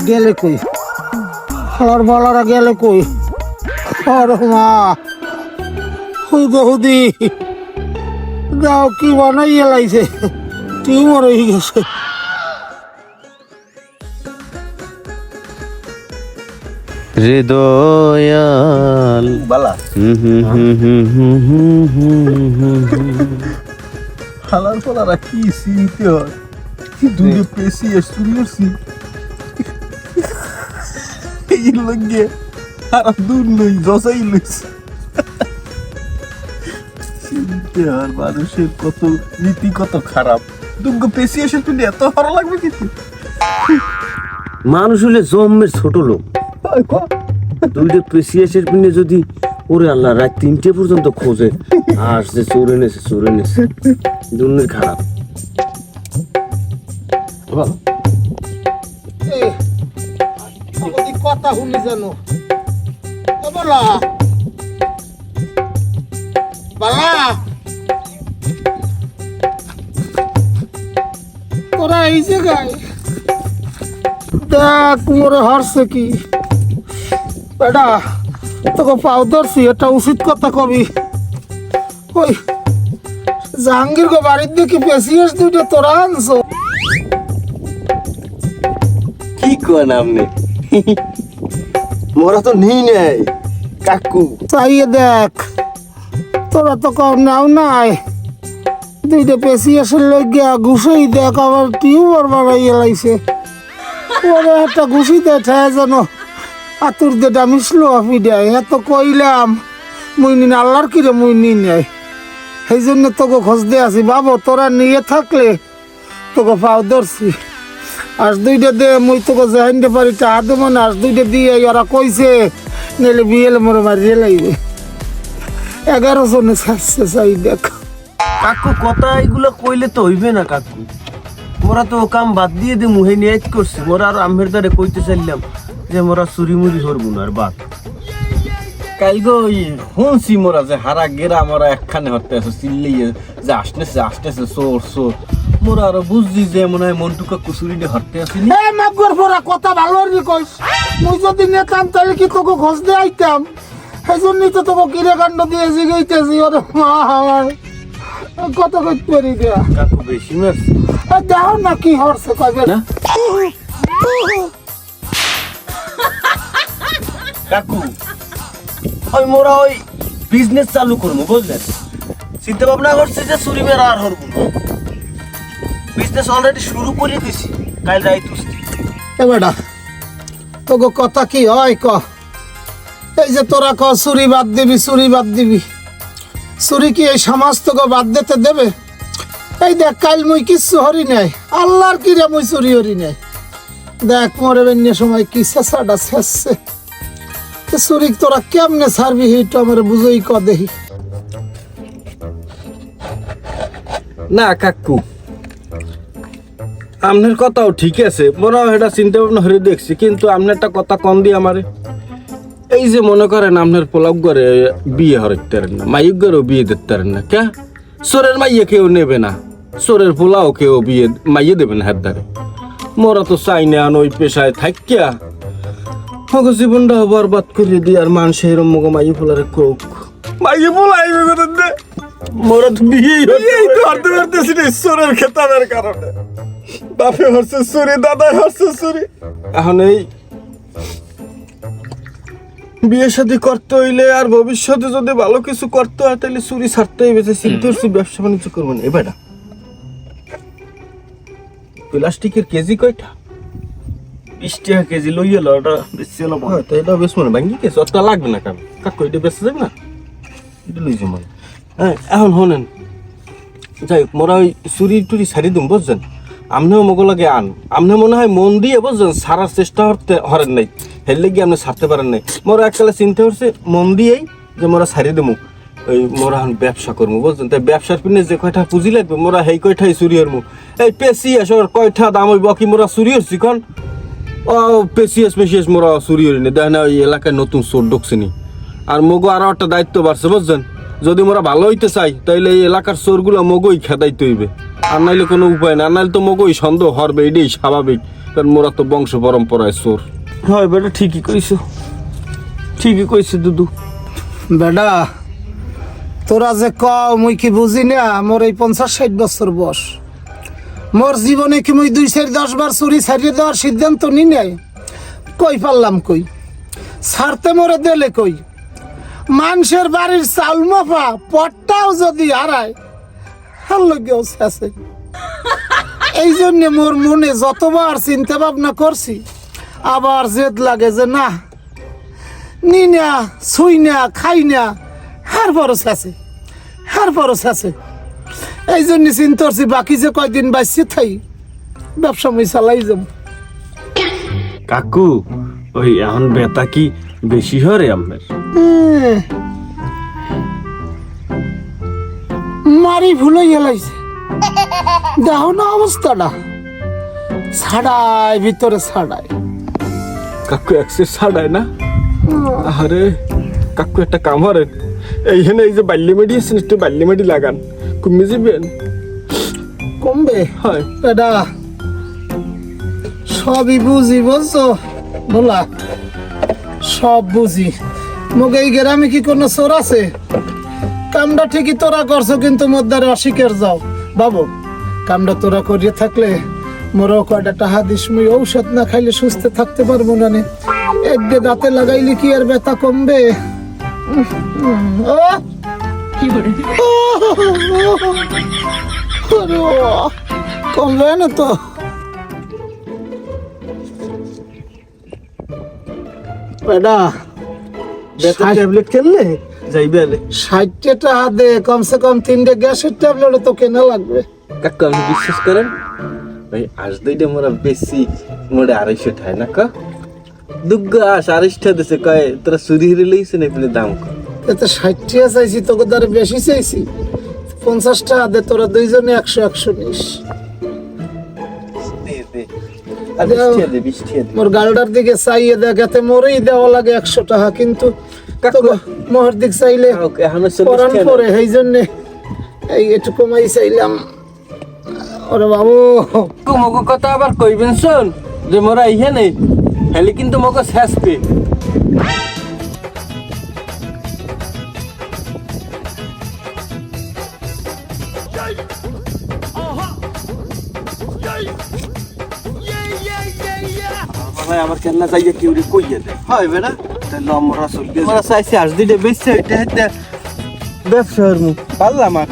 গেলে কই আর বলারা গেলে কই আর মা হুদি যাও কি বানাইয়া লাইছে টিউমার হয়ে গেছে হৃদয়াল বালা হালার পালারা কি চিনতে হয় কি দুটো পেশি শুনিয়েছি এই লগে আর দূর লই দশাই লইছি চিনতে আর মানুষের কত নীতি কত খারাপ দুটো পেশি এসে তুমি এত ভালো লাগবে কিন্তু মানুষ হলে জন্মের ছোট লোক দুইটা পেশিয়াসের পিনে যদি ওরে আল্লাহ রাত 3টে পর্যন্ত খোঁজে আসছে চোরে নেছে দুনিয়ার খারাপ কথা শুনি জানো বলা বালা তোরা এই জায়গায় দেখ মোরে হারছে কি বেটা তোকে পাও ধরছি এটা উচিত কথা কবি ওই জাহাঙ্গীর গো বাড়ির দেখি পেশিয়াস দুইটা তোরা আনছো কি কন আপনি মোরা তো নেই নাই কাকু চাইয়ে দেখ তোরা তো কম নাও নাই দুইটা পেশিয়াসের লইগিয়া ঘুষেই দেখ আবার টিউমার বাড়াইয়া লাইছে ওরে একটা ঘুষি দেয় যেন আতুর দেটা মিশলো আপনি দেয় এত কইলাম মুই নিন আল্লাহর কিরে মুই নিন নেয় সেই জন্য তোকে খোঁজ দিয়ে আসি বাবু তোরা নিয়ে থাকলে তোকে পাও ধরছি আজ দুইটা দে মুই তোকে জাহাইতে পারি টাকা দেবো না আজ দুইটা দিয়ে ওরা কইছে নিলে বিয়েলে মরে মারিয়ে লাগবে 11 জনে ছাড়ছে চাই দেখ কাকু কথা এগুলো কইলে তো হইবে না কাকু মোরা তো কাম বাদ দিয়ে দে মুহে নিয়ে করছি মোরা আর আমের দ্বারে কইতে চাইলাম যে মোরা চুরি মুড়ি ধরবো না আর বাদ কাল গো শুনছি মোরা যে হারা গেরা মোরা একখানে হতে আছে চিল্লিয়ে যে আসতেছে সোর মোরা আরো বুঝছি যে মনে হয় মন্টুকা কুসুরিনে হতে আসিনি এ মাগুর পড়া কথা ভালো রে কইস মুই যদি নিতাম তাহলে কি তোকে খোঁজ দিয়ে আইতাম সেই জন্যই তো তোকে কিরে কাণ্ড দিয়ে জিগাইতেছি ওরে মা আমার কত কইতে পারি দেয়া কাকু বেশি মারছি দাও না কি হরছে কবে না কাকু ওই মোরা ওই বিজনেস চালু করবো বুঝলেন চিন্তা ভাবনা করছি যে চুরি মেরা আর হরবো না বিজনেস অলরেডি শুরু করে দিছি কাল রাত উঠছি এ বেটা তোকে কথা কি হয় ক এই যে তোরা ক চুরি বাদ দিবি চুরি কি এই সমাজ তোকে বাদ দিতে দেবে এই দেখ কাল মুই কিচ্ছু হরি নাই আল্লাহর কি রে মুই চুরি হরি নাই দেখ মরে বেন্য সময় কি শেষাটা শেষছে চুরি তোরা কেমনে ছাড়বি এইটা আমার বুঝই ক দেখি না কাকু আপনার কথাও ঠিক আছে মোরাও এটা চিন্তা ভাবনা করে দেখছি কিন্তু আপনার একটা কথা কম দিয়ে আমারে এই যে মনে করেন আপনার পোলাপ ঘরে বিয়ে হরাইতে পারেন না মাইক ঘরেও বিয়ে দিতে পারেন না কে চোরের মাইয়ে কেউ নেবে না চোরের পোলাও কেউ বিয়ে মাইয়ে দেবে না হাত ধারে মোরা তো চাই না ওই পেশায় থাকিয়া মগো জীবনটা বরবাদ করে দিয়ে আর মানুষের এরম মগো মাইয়ে পোলারে কোক মাইয়ে পোলাইবে কোথায় দে মোরা তো বিয়েই করতে পারতেছি না চোরের খেতাবের কারণে বাপে হচ্ছে চুরি দাদাই হচ্ছে চুরি এখন এই বিয়ে শাদী করতে হইলে আর ভবিষ্যতে যদি ভালো কিছু করতে হয় তাহলে চুরি ছাড়তেই বেঁচে চিন্তা করছি ব্যবসা বাণিজ্য করবো না এবার প্লাস্টিকের কেজি কয়টা 20 টাকা কেজি লই এলো ওটা বেশি এলো তো এটা বেশ মনে ভাঙ্গি কেছে ওটা লাগবে না কারণ কাকু এটা বেঁচে যাবে না এটা লই যাবো হ্যাঁ এখন শোনেন যাই হোক মোরা ওই চুরি টুরি ছাড়ি দিম বুঝছেন আমনেও মগলাগে আন আমনে মনে হয় মন দিয়ে বুঝছেন সারার চেষ্টা হরেন নাই হেললে গিয়ে আপনি ছাড়তে পারেন নাই মোরা এককালে চিন্তা করছে মন দিয়েই যে মোরা ছাড়ি দেবো ওই মোরা এখন ব্যবসা করবো বুঝছেন তাই ব্যবসার পিনে যে কয়টা পুঁজি লাগবে মোরা সেই কয়টাই চুরি হরবো এই পেশিয়াস ওর কয়টা দাম হইব কি মোরা চুরি হচ্ছি কন ও পেশিয়াস মোরা চুরি হরি না দেখ না ওই এলাকায় নতুন চোর ঢুকছিনি আর মগো আরো একটা দায়িত্ব বাড়ছে বুঝছেন যদি মোরা ভালো হইতে চাই তাইলে এই এলাকার চোরগুলো মগই খেদাইতে হইবে আর নাইলে কোনো উপায় না আর নাইলে তো মগই সন্দেহ হরবে এটাই স্বাভাবিক কারণ মোরা তো বংশ পরম্পরায় চোর। হয় বেটা, ঠিকই কইছে দুদু। বেডা তোরা যে কও মুই কি বুঝি না, মোর এই 50-60 বছর বয়স, মোর জীবনে কি মুই 2-10 বার চুরি ছাড়িয়ে দেওয়ার সিদ্ধান্ত নি নাই? কই পারলাম কই, ছাড়তে মোরে দিলে কই? মানুষের বাড়ির চাউল মাফা পটটাও যদি হারায় হারলেও শেষে। এই জন্য মোর মনে যতবার চিন্তা ভাবনা করছি, আবার জেদ লাগে যে না নি না, ছুই না, খাই না, হার পরশ আছে। এই জন্য চিন্তা করছি বাকি যে কয়দিন বাঁচছে থাই ব্যবসা মই চালাই যাব। কাকু ওই এখন বেতা কি বেশি হরে আমার? মারি ভুলে গেলাইছে, দেখো না অবস্থাটা, ছাড়াই ভিতরে ছাড়াই। কাকু এক্সেস ছাড়ায় না? আরে কাকু একটা কাম করেন, এইখানে এই যে বাল্লি মেডি আছেন, একটু বাল্লি মেডি লাগান, কমে যাবেন। কমবে? হয় এটা সবই বুঝি, বুঝছো বলা, সব বুঝি। মুগে এই গ্রামে কি কোনো চোর আছে? কামটা ঠিকই তোরা করছো, কিন্তু মধ্যে অস্বীকার যাও বাবু। কামটা তোরা করিয়ে থাকলে মোরও কয়টা টাহা দিস, মুই ঔষধ না খাইলে সুস্থ থাকতে পারবো না। একদিকে দাঁতে লাগাইলে কি আর ব্যথা কমবে? কমবে না তো। বেটা ট্যাবলেট খেললে যাইবে আলে 60 টাকা দে, কমসে কম 3টে গ্যাসের ট্যাবলেট তো কেনা লাগবে। কাকু আপনি বিশ্বাস করেন ভাই, আজ দুইটা মোরা বেশি মোড়ে 250 ঠাই না কা দুগ্গা 250 দিছে, কয় তোরা চুরি হিরে লইছে না বলে দাম কম। এতে 60 টাকা চাইছি, তোকে দ্বারা বেশি চাইছি। 50 টাকা দে, তোরা দুইজনে 100 নিস। মোর গালটার দিকে চাইয়ে দেখ, এতে মোরেই দেওয়া লাগে 100 টাকা, কিন্তু মোহর দিক চাইলে পরান পরে, সেই জন্যে এই একটু কমাই চাইলাম। ওরে বাবু, মগো কথা আবার কইবেন শোন, যে মোরা এইখানে হেলে কিন্তু মগো শেষপে। আমার কেনা যাইয়া কেউ কইয়া দেয়। হয় বেড়া, তাহলে আমরা চলবে, আমরা চাইছি আজ দিতে বেশি ব্যবসা পারলাম আর